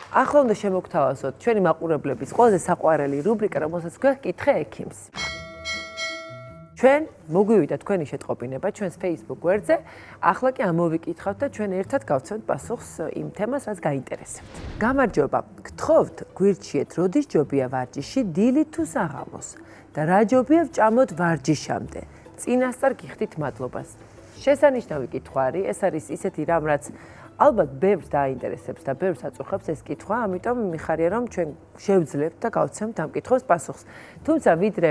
ახლა უნდა შემოგთავაზოთ ჩვენი მაყურებლების ყველაზე საყვარელი რუბრიკა, რომელსაც გვაქვს კითხე ექიმს. ჩვენ მოგვივიდა თქვენი შეტყობინება ჩვენს Facebook გვერდზე, ახლა კი ამოვიკითხავთ და ჩვენ ერთად გავცემთ პასუხს იმ თემას, რაც გაინტერესებთ. გამარჯობა, გთხოვთ, გვირჩიეთ, როდის ჯობია ვარჯიში, დილი თუ საღამოს და რა ჯობია ვჭამოთ ვარჯიშამდე. წინასწარ გიხდით მადლობას. შესანიშნავი კითხვა არის, ეს არის ისეთი რამ, რაც ალბათ ბევრს დაინტერესებს და ბევრს აწუხებს ეს კითხვა, ამიტომ მიხარია რომ ჩვენ შევძლებთ და გავცემთ ამ კითხვის პასუხს. თუმცა ვიდრე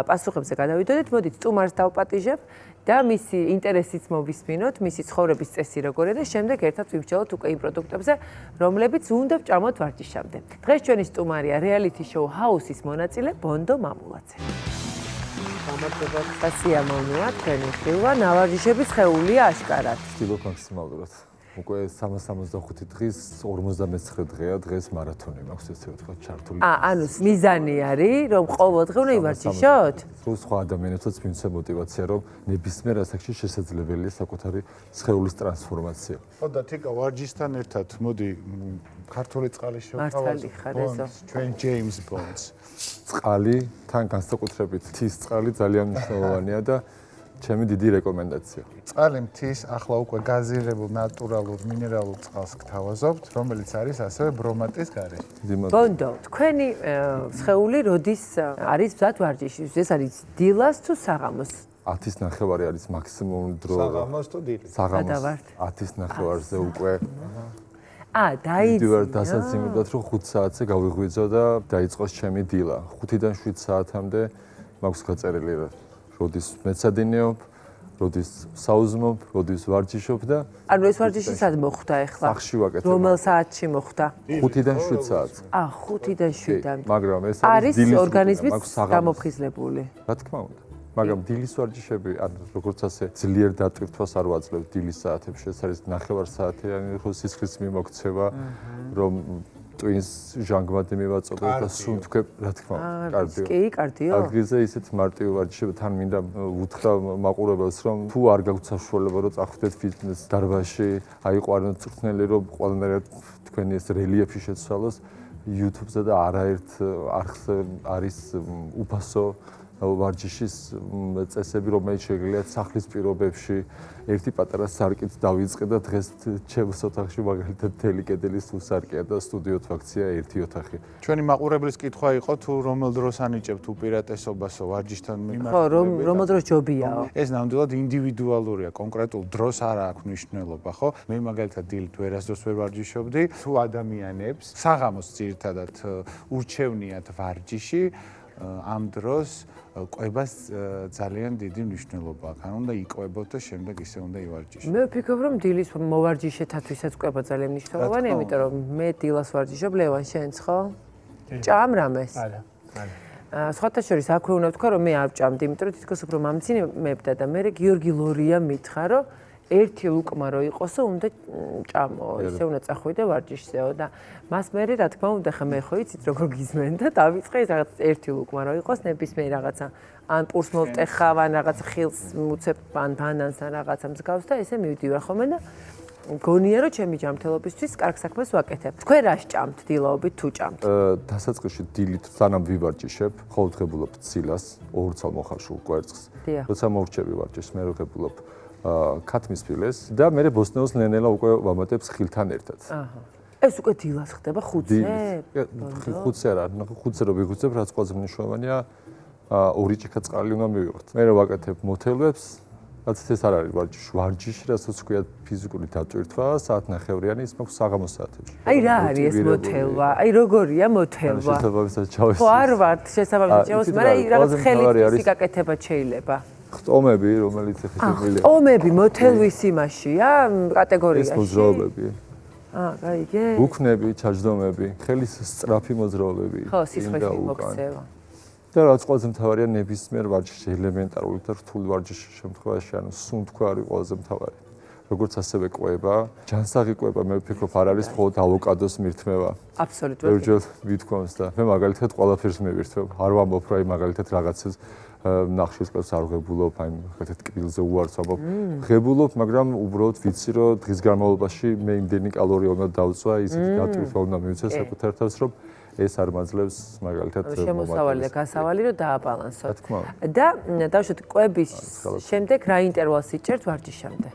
პასუხებზე გადავიდოდეთ, მოდით სტუმარს დავპატიჟებ და მისი ინტერესიც მოვისმინოთ, მისი ცხოვრების წესი როგორია და შემდეგ ერთად ვიმსჯელოთ უკვე იმ პროდუქტებზე, რომლებიც უნდა ვჭამოთ ვარჯიშამდე. დღეს ჩვენი სტუმარია რეალიტი შოუ ჰაუსის მონაწილე ბონდო მამულაძე. გამარჯობა, სასიამოვნოა თქვენი ხილვა, ნავარჯიშების ხეულია აშკარად. ვთქვით მაქსიმალურად. უკვე 365 დღის 59 დღეა, დღეს მარათონი მაქვს ესე ვთქვა ჩართული. ანუ მიზანი არის რომ ყოველდღე უნდა ივარჯიშოთ? თუ სხვა ადამიანებსაც მივცე мотиваცია რომ ნებისმიერ ასაკში შესაძლებელია საკუთარი სხეულის ტრანსფორმაცია. ხო და თიკა ვარჯიშთან ერთად მოდი ქართული წყალი შევთავაზოთ. ჩვენ ჯეიმს ბონდს. წყალი თან განსაკუთრებით მთის წყალი ძალიან მნიშვნელოვანია და ჩემი დიდი რეკომენდაცია. წყალი მთის ახლა უკვე გაზირებულ ნატურალურ მინერალურ წყალს გთავაზობთ, რომელიც არის ასევე ბრომატის გარეშე. ბონდო, თქვენი სხეული როდის არის მზად ვარჯიშის? ეს არის დილას თუ საღამოს? 10:30 არის მაქსიმუმ დრო. საღამოს თუ დილის? საღამოს 10:30-ზე უკვე დაიწყო. დასაცინებლად რომ 5 საათზე გავიღვიძო და დაიწყოს ჩემი დილა. 5-დან 7 საათამდე მაქვს გაწერილი როდის მეცადინეობ, როდის საუზმობ, როდის ვარჯიშობ და ანუ ეს ვარჯიში სად მოხდა ახლა? სახში ვაკეთებ. რომელ საათში მოხდა? 5-დან 7 საათს. 5-დან 7-მდე. მაგრამ ეს არის ორგანიზმის გამოფხიზლებული. რა თქმა უნდა. მაგრამ დილის ვარჯიშები, ან როგორც ასე ძლიერ დატვირთვას არ ვაძლევ დილის საათებში, ეს არის 9 საათიანი სისხლის მიმოქცევა, რომ ტვინს ჟანგბადი მივაწოდოთ და სუნთქებ, რა თქმა უნდა, კარდიო. კი, კარდიო. ადგილზე ისეთ მარტივი ვარჯიშები თან მინდა უთხრა მაყურებელს, რომ თუ არ გაგვთ საშუალება რომ წახვიდეთ ფიტნეს დარბაზში, აიყვანოთ წვრთნელი, რომ ყველანაირად თქვენი ეს რელიეფი შეცვალოს, YouTube-ზე და არაერთ არხზე არის უფასო ვარჯიშის წესები, რომელიც შეგიძლიათ სახლის პირობებში ერთი პატარა სარკით დავიწყე და დღეს ჩემს ოთახში მაგალითად მთელი კედელი სულ სარკია და სტუდიოთ ვაქცია ერთი ოთახი. ჩვენი მაყურებლის კითხვა იყო თუ რომელ დროს ანიჭებთ უპირატესობასო ვარჯიშთან მიმართულებით. ხო, რომელ დროს ჯობიაო? ეს ნამდვილად ინდივიდუალურია, კონკრეტულ დროს არ აქვს მნიშვნელობა, ხო? მე მაგალითად დილით ვერასდროს ვერ ვარჯიშობდი, თუ ადამიანებს საღამოს ძირითადად ურჩევნიათ ვარჯიში, ამ დროს ყვებას ძალიან დიდი მნიშვნელობა აქვს. ან უნდა იყვებოთ და შემდეგ ისე უნდა ივარჯიშოთ. მე ვფიქრობ, რომ დილის მოვარჯიშეთათვისაც ყვება ძალიან მნიშვნელოვანია, იმიტომ რომ მე დილას ვარჯიშობ, ლევან შენც ხო? ჭამ რამეს? არა. სხვათა შორის აქვე უნდა ვთქვა, რომ მე არ ვჭამდი, იმიტომ რომ თითქოს უფრო მამცინებდა და მე გიორგი ლორია მითხრა, რომ ერთი ლუკმა რო იყოსო, უნდა ჭამო, ისე უნდა წახვიდე ვარჯიშზეო და მას მე რა თქმა უნდა ხა მე ხო იცით როგორ გიზმენ და დავიწყე ეს რაღაც ერთი ლუკმა რო იყოს ნებისმიერ რაღაცა ან პურს მოვტეხავ ან რაღაც ხილს მუცებ ან ბანანს ან რაღაცა მსგავს და ესე მივდივარ ხოლმე და მგონია რომ ჩემი ჯანმრთელობისთვის კარგ საქმეს ვაკეთებ. თქვენ რა სჭამთ დილაობით თუ ჭამთ? დასაწყისში დილით სანამ ვივარჯიშებ, ხოლმე ღებულობ ცილას, ორცალ მოხარშულ კვერცხს. როცა მოვრჩები ვარჯიშს, მე ღებულობ ქათმის ფილეს და მე ბოსტნეულს ნენელა უკვე ვამატებს ხილთან ერთად. ეს უკვე დილას ხდება 5-ზე? 5-ზე არა, 5-ზე რო ვიღვიძებ, რაც ყველაზე მნიშვნელოვანია, 2 ჭიქა წყალი უნდა მივიღოთ. მე რო ვაკეთებ მოთელვებს, რაც ეს არ არის ვარჯიში, რასაც ქვია ფიზიკური დატვირთვა, საათნახევრიანი, ის მაქვს საღამოს საათებში. აი რა არის ეს მოთელვა? აი როგორია მოთელვა? შესაბამისად ჩავეს. ხო არ ვარ შესაბამისად ჩავეს, მაგრამ აი რაღაც ხელით გაკეთება შეიძლება. ხტომები, რომელიც ეხება შეგვიძლია. ხტომები მოთელვის იმაშია, კატეგორიაში. ეს მოძრაობები. გაიგე? ბუქნები, ჩაჯდომები, ხელის სწრაფი მოძრაობები. ხო, სისხლის მოქცევა. და რაც ყველაზე მთავარია ნებისმიერ ვარჯიშში, ელემენტარული და რთული ვარჯიშის შემთხვევაში, ანუ სუნთქვა არის ყველაზე მთავარი. როგორც ასევე ყვება, ჯანსაღი ყვება, მე ვფიქრობ, არ არის მხოლოდ ავოკადოს მირთმევა. აბსოლუტურად. ბევრჯერ ვითქვამს და მე მაგალითად ყველაფერს მივირთმევ. არ ვამბობ, რომ აი მაგალითად რაღაცას ნახშირწყალს არ ღებულობ, აი ხეთეთ კბილზე უარს ამბობ. ღებულობ, მაგრამ უბრალოდ ვიცი, რომ დღის განმავლობაში მე იმდენი კალორია უნდა დავწვა, ისეთი დატვირთვა უნდა მივიცე საკუთარ თავს, რომ ეს არ მაძლევს მაგალითად შემოსავალი და გასავალი რომ დააბალანსოთ. და დავუშვათ კვების შემდეგ რა ინტერვალს იჭერთ ვარჯიშამდე?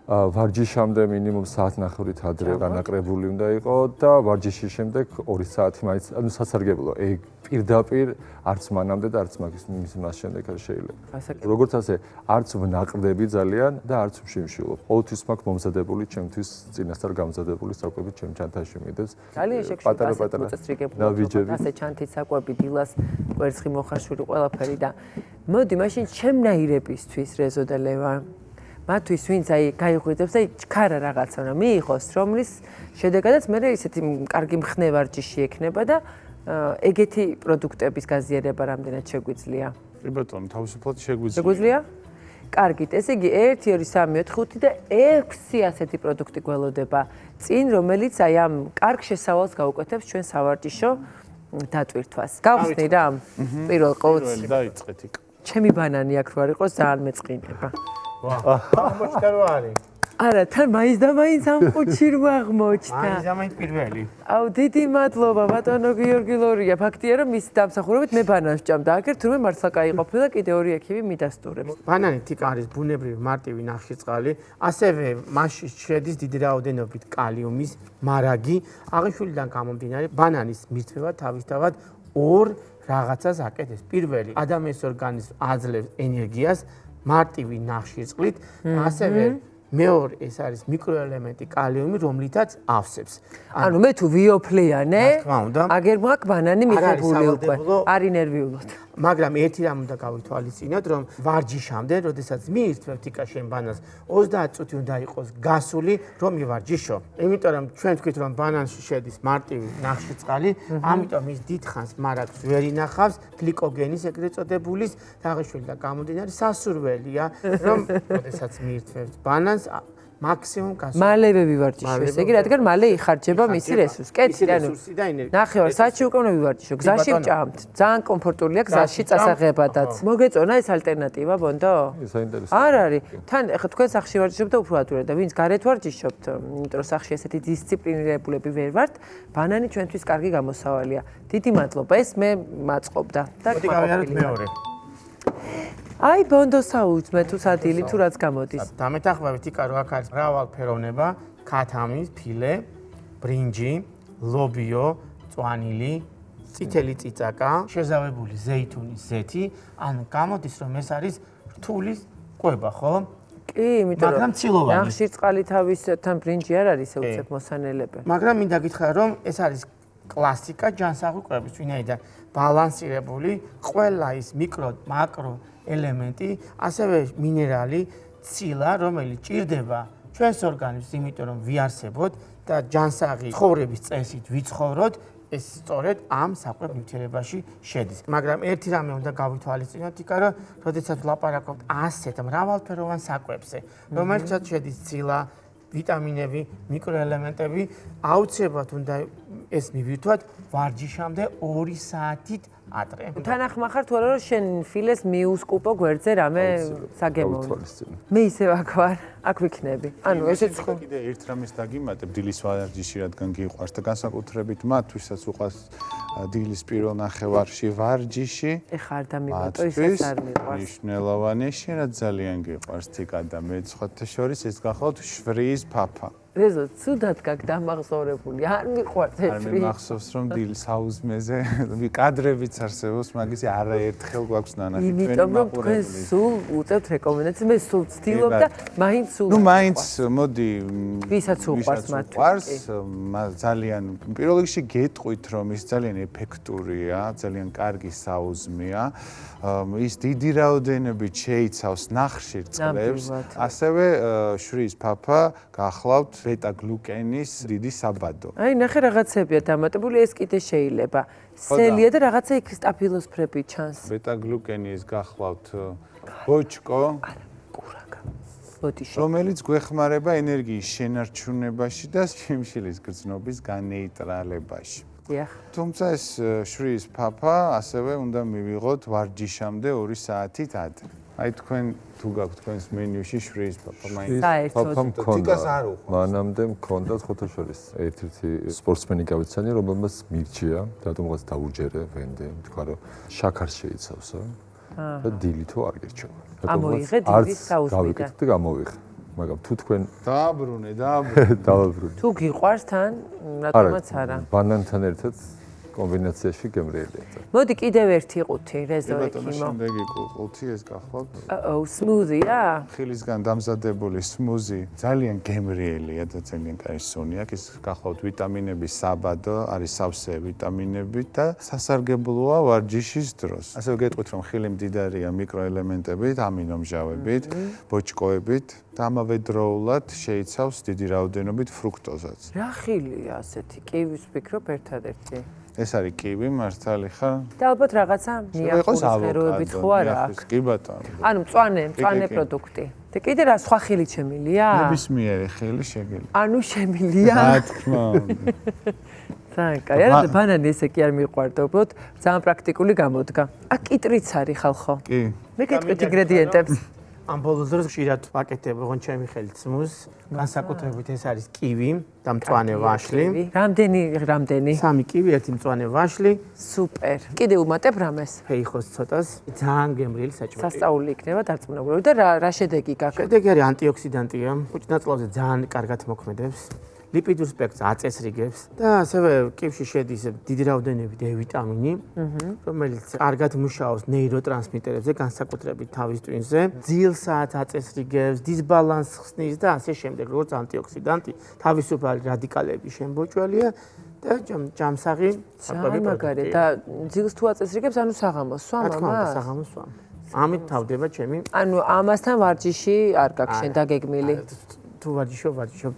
ვარჯიშამდე მინიმუმ საათნახევრით ადრე განაკრებული უნდა იყო და ვარჯიშის შემდეგ 2 საათი მაინც ანუ სასარგებლო. ეგ პირდაპირ არც მანამდე და არც მის შემდეგ არ შეიძლება. როგორც ასე, არც ვნაყრდები ძალიან და არც ვშიმშილობ. ყოველთვის მაქვს მომზადებული ჩემთვის წინასწარ გამზადებული საკვები ჩემ ჩანთაში მიდევს. ძალიან შეგშუქება მოწესრიგებული. ასე ჩანთით საკვები, დილას კვერცხი მოხარშული ყველაფერი და მოდი მაშინ ჩემნაირებისთვის რეზო და ლევან მათთვის ვინც აი გაიღვიძებს და ჩქარა რაღაცა რა მიიღოს რომლის შედეგადაც მე ისეთი კარგი მხნე ვარჯიში ექნება და ეგეთი პროდუქტების გაზიარება რამდენად შეგვიძლია? კი ბატონო, თავისუფლად შეგვიძლია. შეგვიძლია? კარგით, ესე იგი 1 2 3 4 5 და 6 ასეთი პროდუქტი გველოდება წინ, რომელიც აი ამ კარგ შესავალს გაუკვეთებს ჩვენ სავარჯიშო დატვირთვას. გავხსნი რა? პირველ ყოველს დაიწყეთ იქ. ჩემი ბანანი აქ რო არ იყოს ძალიან მეწყინება. აღმოჩნდა რო არის. არა, თან მაინც და მაინც ამ ყუთში რო აღმოჩნდა. მაინც და მაინც პირველი. აუ, დიდი მადლობა ბატონო გიორგი ლორია. ფაქტია რომ მის დამსახურებით მე ბანანს ვჭამ და აქ თურმე მართლა კაი ყოფილა კიდე 2 ექივი მიდასტურებს. ბანანი თიკ არის ბუნებრივი მარტივი ნახშირწყალი, ასევე მასში შედის დიდი რაოდენობით კალიუმის, მარაგი, აღნიშნულიდან გამომდინარე, ბანანის მირთმევა თავისთავად ორ რაღაცას აკეთებს. პირველი, ადამიანის ორგანიზმს აძლევს ენერგიას მარტივი ნახშირწყლით, ასევე მეორე ეს არის მიკროელემენტი კალიუმი, რომლითაც ავსებს. ანუ მე თუ ვიოფლიანე, თქმა უნდა. აგერ მაქვს ბანანი მიღებული უკვე, არ ინერვიულოთ. მაგრამ ერთი რამ უნდა გავითვალისწინოთ, რომ ვარჯიშამდე, როდესაც მიირთმევთ იკა შენ ბანანს, 30 წუთი უნდა იყოს გასული, რომ მივარჯიშო. იმიტომ რომ ჩვენ ვთქვით, რომ ბანანში შედის მარტივი ნახშირწყალი, ამიტომ ის დიდხანს მარაგს ვერ ინახავს, გლიკოგენის ეგრეთ წოდებულის დაღიშვილიდან გამომდინარე სასურველია, რომ როდესაც მიირთმევთ ბანანს მაქსიმუმ გასული. მალევე ვივარჯიშო, ესე იგი, რადგან მალე იხარჯება მისი რესურსი. კეთილი, ანუ ნახევარ საათში უკვე უნდა ვივარჯიშო. გზაში ვჭამთ. ძალიან კომფორტულია გზაში წასაღებადაც. მოგეწონა ეს ალტერნატივა, ბონდო? საინტერესოა. არ არის. თან ეხლა თქვენ სახში ვარჯიშობთ და უფრო ადვირად და ვინც გარეთ ვარჯიშობთ, იმიტომ რომ სახში ესეთი დისციპლინირებულები ვერ ვართ, ბანანი ჩვენთვის კარგი გამოსავალია. დიდი მადლობა, ეს მე მაწყობდა და მოდი გავიაროთ მეორე. აი ბონდო საუძმე თუ სადილი თუ რაც გამოდის. დამეთანხმებით იკა რო აქ არის მრავალფეროვნება, ქათამი, ფილე, ბრინჯი, ლობიო, წვანილი, წითელი წიწაკა, შეზავებული ზეითუნის ზეთი, ანუ გამოდის რომ ეს არის რთულის კვება, ხო? კი, იმიტომ მაგრამ ცილოვანი. ნახშირწყალი თავისთან ბრინჯი არ არის უცებ მოსანელებელი. მაგრამ მინდა გითხრა რომ ეს არის კლასიკა ჯანსაღი კვების, ვინაიდან ბალანსირებული ყველა ის მიკრო, მაკრო ელემენტი, ასევე მინერალი, ცილა, რომელიც ჭირდება ჩვენს ორგანიზმს, იმიტომ რომ ვიარსებოთ და ჯანსაღი ცხოვრების წესით ვიცხოვროთ, ეს სწორედ ამ საკვებ ნივთიერებაში შედის. მაგრამ ერთი რამე უნდა გავითვალისწინოთ, იკა რომ როდესაც ვლაპარაკობთ ასეთ მრავალფეროვან საკვებზე, რომელსაც შედის ცილა, ვიტამინები, მიკროელემენტები, აუცილებლად უნდა ეს მივირთვათ ვარჯიშამდე 2 საათით ადრე. თანახმახარ თუ არა რომ შენ ფილეს მიუსკუპო გვერდზე რამე საგემოვნო. მე ისევ აქ ვარ, აქ ვიქნები. ანუ ესეც ხო კიდე ერთ რამეს დაგიმატებ დილის ვარჯიში, რადგან გიყვარს და განსაკუთრებით მათ, ვისაც უყვარს დილის პირველ ნახევარში ვარჯიში. ეხა არ დამიმატო, ისაც არ მიყვარს. მნიშვნელოვანი, შენაც ძალიან გიყვარს თიკა და მე სხვათა შორის ეს გახლავთ შვრიის ფაფა. რეზო, ცუდად გაგ დამახსოვრებული, არ მიყვარს ეს. არ მე მახსოვს რომ დილის საუზმეზე კადრებიც არსებობს, მაგის არაერთხელ გვაქვს ნანახი ჩვენი მაყურებელი. იმიტომ რომ თქვენ სულ უწევთ რეკომენდაციას, მე სულ ვცდილობ და მაინც სულ. ნუ მაინც მოდი ვისაც უყვარს მათ. უყვარს ძალიან პირველ რიგში გეტყვით რომ ის ძალიან ეფექტურია, ძალიან კარგი საუზმეა. ის დიდი რაოდენობით შეიცავს ნახშირწყლებს, ასევე შვრიის ფაფა გახლავთ ბეტა-გლუკენის დიდი საბადო. აი, ნახე რაღაცებია დამატებული, ეს კიდე შეიძლება. სელია და რაღაცა იქ სტაფილოსფრები ჩანს. ბეტა-გლუკენი ის გახლავთ ბოჭკო, კურაგა. ბოდიში. რომელიც გვეხმარება ენერგიის შენარჩუნებაში და შიმშილის გრძნობის განეიტრალებაში. დიახ. თუმცა ეს შვრიის ფაფა ასევე უნდა მივიღოთ ვარჯიშამდე 2 საათით ადრე. აი თქვენ თუ გაქვთ თქვენს მენიუში შვრიის ფაფა, მაინც საერთოდ თიკას არ უყვარს. მანამდე მქონდა ხოთაშორის ერთ-ერთი სპორტსმენი გავიცანი, რომელმაც მირჩია, რატომღაც დაუჯერე ვენდე, თქვა რომ შაქარს შეიცავსო და დილი თუ არ გირჩევა. ამოიღე დილის საუზმიდან. გავიკეთე და გამოვიღე. მაგრამ თუ თქვენ დააბრუნე. დავაბრუნე. თუ გიყვარს თან, რატომაც არა. ბანანთან ერთად კომბინაციაში გემრიელია. მოდი კიდევ ერთი ყუთი რეზო ბატონო, ექიმო. შემდეგი ყუთი ეს გახლავთ. სმუზია? ხილისგან დამზადებული სმუზი ძალიან გემრიელია და ძალიან კაი სუნი აქვს. ის გახლავთ ვიტამინების საბადო, არის სავსე ვიტამინები და სასარგებლოა ვარჯიშის დროს. ასევე გეტყვით რომ ხილი მდიდარია მიკროელემენტებით, ამინომჟავებით, ბოჭკოებით და ამავე დროულად შეიცავს დიდი რაოდენობით ფრუქტოზას. რა ხილია ასეთი? კივის ვფიქრობ ერთადერთი. ეს არის კივი, მართალი ხარ? და ალბათ რაღაცა მიახუროს ღეროებით ხო არა აქვს? კი ბატონო. ანუ მწვანე პროდუქტი. და კიდე რა სხვა ხილი შემილია? ნებისმიერი ხილი შეგიძლია. ანუ შემილია? რა თქმა უნდა. ძალიან კაი. არა ბანანი ესე კი არ მიყვარდა, უბრალოდ ძალიან პრაქტიკული გამოდგა. კიტრიც არის ხალხო. კი. მე გეტყვით ინგრედიენტებს. ამ ბოლოს დროს ხშირად ვაკეთებ ოღონდ ჩემი ხელით სმუზს, განსაკუთრებით ეს არის კივი და მწვანე ვაშლი. რამდენი? 3 კივი, 1 მწვანე ვაშლი. სუპერ. კიდე უმატებ რამეს? ფეიხოს ცოტას. ძალიან გემრიელი საჭმელი. სასწაული იქნება დარწმუნებული და რა შედეგი გაქვს? შედეგი არის ანტიოქსიდანტია, ხუჭნაწლავზე ძალიან კარგად მოქმედებს. ლიპიდურ სპექტრს აწესრიგებს და ასევე კივში შედის დიდი რაოდენობით D ვიტამინი, რომელიც კარგად მუშაობს ნეიროტრანსმიტერებზე, განსაკუთრებით თავის ტვინზე, ძილსაც აწესრიგებს, დისბალანსს ხსნის და ასე შემდეგ, როგორც ანტიოქსიდანტი, თავისუფალი რადიკალების შემბოჭველია და ჯამსაღი საკვები მაგარი და ძილს თუ აწესრიგებს, ანუ საღამოს სვამ ამას? საღამოს სვამ. ამით თავდება ჩემი. ანუ ამასთან ვარჯიში არ გაქვს შენ დაგეგმილი. თუ ვარჯიშობ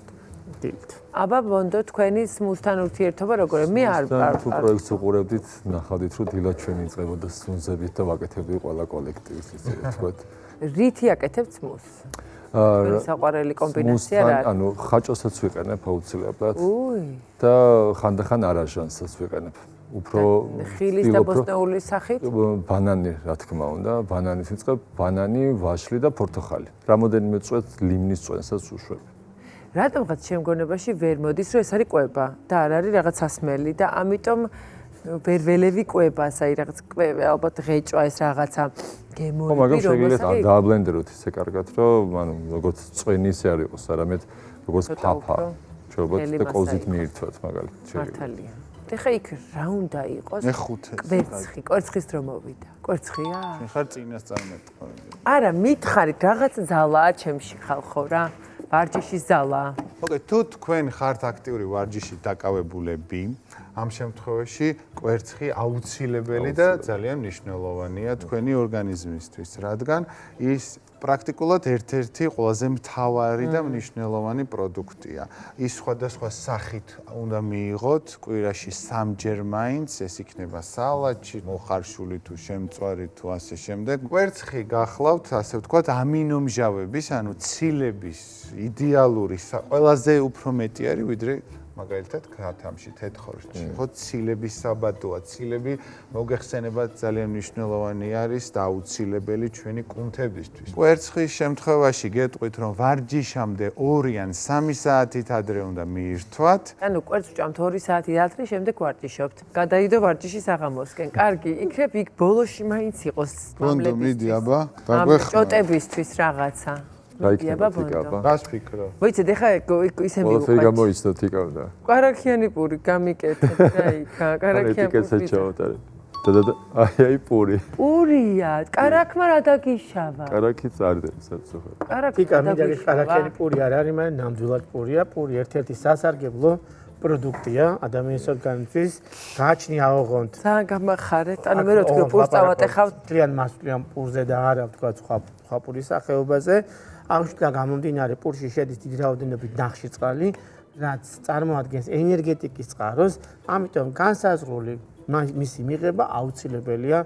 დილით. აბა ბონდო თქვენი სმუზთან ურთიერთობა როგორია? მე არ თუ პროექტს უყურებდით, ნახავდით რომ დილად ჩვენ იწყებოდა სმუზებით და ვაკეთებდი ყველა კოლექტივის ისე ვთქვათ. რითი აკეთებთ სმუზს? საყვარელი კომბინაცია რა არის? ანუ ხაჭოსაც ვიყენებ აუცილებლად. უი. და ხანდახან არაჟანსაც ვიყენებ. უფრო ხილის და ბოსტნეულის სახით? ბანანი, რა თქმა უნდა, ბანანის ვიწყებ, ბანანი, ვაშლი და პორტოხალი. რამოდენიმე წვენს ლიმინის წვენსაც უშვებ. რატომღაც შემგონებაში ვერ მოდის, რომ ეს არის კვება და არ არის რაღაც სასმელი და ამიტომ ვერ ველევი კვებას, აი რაღაც კვება, ალბათ ღეჭვა ეს რაღაცა გემონები, მაგრამ შეიძლება დააბლენდეროთ ისე კარგად, რომ ანუ როგორც წვენი ისე არ იყოს, არამედ როგორც ფაფა. შეიძლება და კოზით მიირთვათ მაგალითად შეიძლება. მართალია. ეხა იქ რა უნდა იყოს? მე ხუთი. კვერცხის დრო მოვიდა. კვერცხია? შენ ხარ წინასწარ მეტყვი. არა, მითხარით რაღაც ძალაა ჩემში ხალხო რა. ვარჯიშის ძალა. მოგეთ, თუ თქვენ ხართ აქტიური ვარჯიში დაკავებულები, ამ შემთხვევაში კვერცხი აუცილებელი და ძალიან მნიშვნელოვანია თქვენი ორგანიზმისთვის, რადგან ის პრაქტიკულად ერთ-ერთი ყველაზე მთავარი და მნიშვნელოვანი პროდუქტია. ის სხვადასხვა სახით უნდა მიიღოთ კვირაში 3-ჯერ მაინც, ეს იქნება სალატში, მოხარშული თუ შემწვარი თუ ასე შემდეგ. კვერცხი გახლავთ, ასე ვთქვათ, ამინომჟავების, ანუ ცილების იდეალური ყველაზე უფრო მეტი არის, ვიდრე მაგალითად ქათამში, თეთრხორში. ხო, ცილების საბადოა, ცილები მოგეხსენებათ ძალიან მნიშვნელოვანი არის და აუცილებელი ჩვენი კუნთებისთვის. კვერცხის შემთხვევაში გეტყვით, რომ ვარჯიშამდე 2 ან 3 საათით ადრე უნდა მიირთვათ. ანუ კვერცხს ვჭამთ 2 საათი ადრე, შემდეგ ვარჯიშობთ. გადაიდო ვარჯიში საღამოსკენ. კარგი, იქნებ იქ ბოლოში მაინც იყოს ბონდო მიდი აბა, დაგვეხმარ. ჭოტებისთვის რაღაცა. რა იქნება თიკაბა? გას ფიქრო. მოიცეთ, ეხა ისე ყველაფერი მივუყვეთ. გამოიცნო თიკავდა. კარაქიანი პური გამიკეთეთ რა იქა, კარაქიანი პური. ჩავოთ და აი პური. პურია, კარაქმა რა დაგიშავა? კარაქი წარდებს საერთოდ. თიკა მინდა კარაქიანი პური არ არის, მაგრამ ნამდვილად პურია. პური ერთ-ერთი სასარგებლო პროდუქტია ადამიანის ორგანიზმის. გააჩნია ოღონდ. ძალიან გამახარეთ. ანუ მე რო თქვი პურს წავატეხავ, ძალიან მასწავლიან პურზე და არა ვთქვა სხვა პურის სახეობაზე. აღნიშნულიდან გამომდინარე, პურში შედის დიდი რაოდენობით ნახშირწყალი, რაც წარმოადგენს ენერგეტიკის წყაროს, ამიტომ განსაზღვრული მისი მიღება აუცილებელია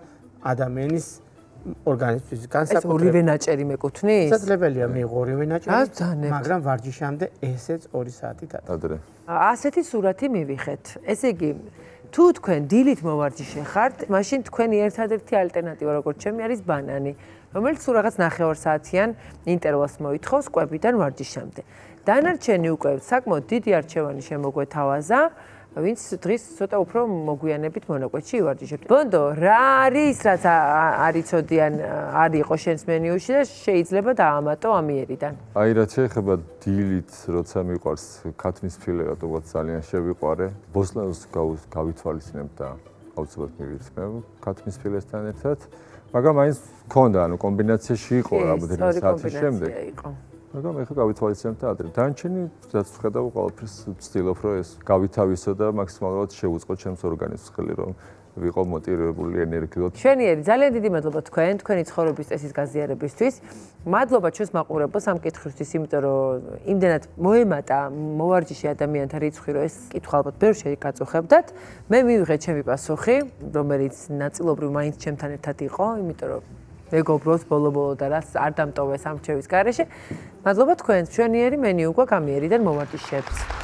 ადამიანის ორგანიზმის ეს ორივე ნაჭერი მეკუთვნის? შესაძლებელია მიიღო ორივე ნაჭერი, მაგრამ ვარჯიშამდე ესეც 2 საათით ადრე. ასეთი სურათი მივიხეთ. ესე იგი, თუ თქვენ დილით მოვარჯიშე ხართ, მაშინ თქვენი ერთადერთი ალტერნატივა როგორც ჩემი არის ბანანი, რომელიც თუ რაღაც 9 საათიან ინტერვალს მოითხოვს კვებიდან ვარჯიშამდე. დანარჩენი უკვე საკმაოდ დიდი არჩევანი შემოგვეთავაზა, ვინც დღის ცოტა უფრო მოგვიანებით მონაკვეთში ივარჯიშებთ. ბონდო, რა არის, რაც არ იცოდიან, არ იყო შენს მენიუში და შეიძლება დაამატო ამიერიდან? აი რაც შეეხება დილით, როცა მიყვარს ქათმის ფილე, რატომაც ძალიან შევიყვარე. ბოსტნეულს გავითვალისწინებ და აუცილებლად მივირთმევ ქათმის ფილესთან ერთად. მაგრამ მაინც მქონდა, ანუ კომბინაციაში იყო რამოდენიმე საათის შემდეგ. მაგრამ ეხლა გავითვალისწინებ და ადრე. დანარჩენი რაც ვხედავ, ყველაფერს ვცდილობ, რომ ეს გავითავისო და მაქსიმალურად შევუწყო ჩემს ორგანიზმს ხელი, რომ ვიყო მოტივირებული ენერგიულად. შვენიერი, ძალიან დიდი მადლობა თქვენი ცხოვრების წესის გაზიარებისთვის. მადლობა ჩვენს მაყურებელს ამ კითხვისთვის, იმიტომ რომ იმდენად მოემატა მოვარჯიშე ადამიანთა რიცხვი, რომ ეს კითხვა ალბათ ბევრ შეგაწუხებდათ. მე მივიღე ჩემი პასუხი, რომელიც ნაწილობრივ მაინც ჩემთან ერთად იყო, იმიტომ რომ მეგობროს ბოლო-ბოლო და რას არ დამტოვეს ამ რჩევის გარეშე. მადლობა თქვენს, შვენიერი მენიუ გვაქვს ამიერიდან მოვარჯიშებთ.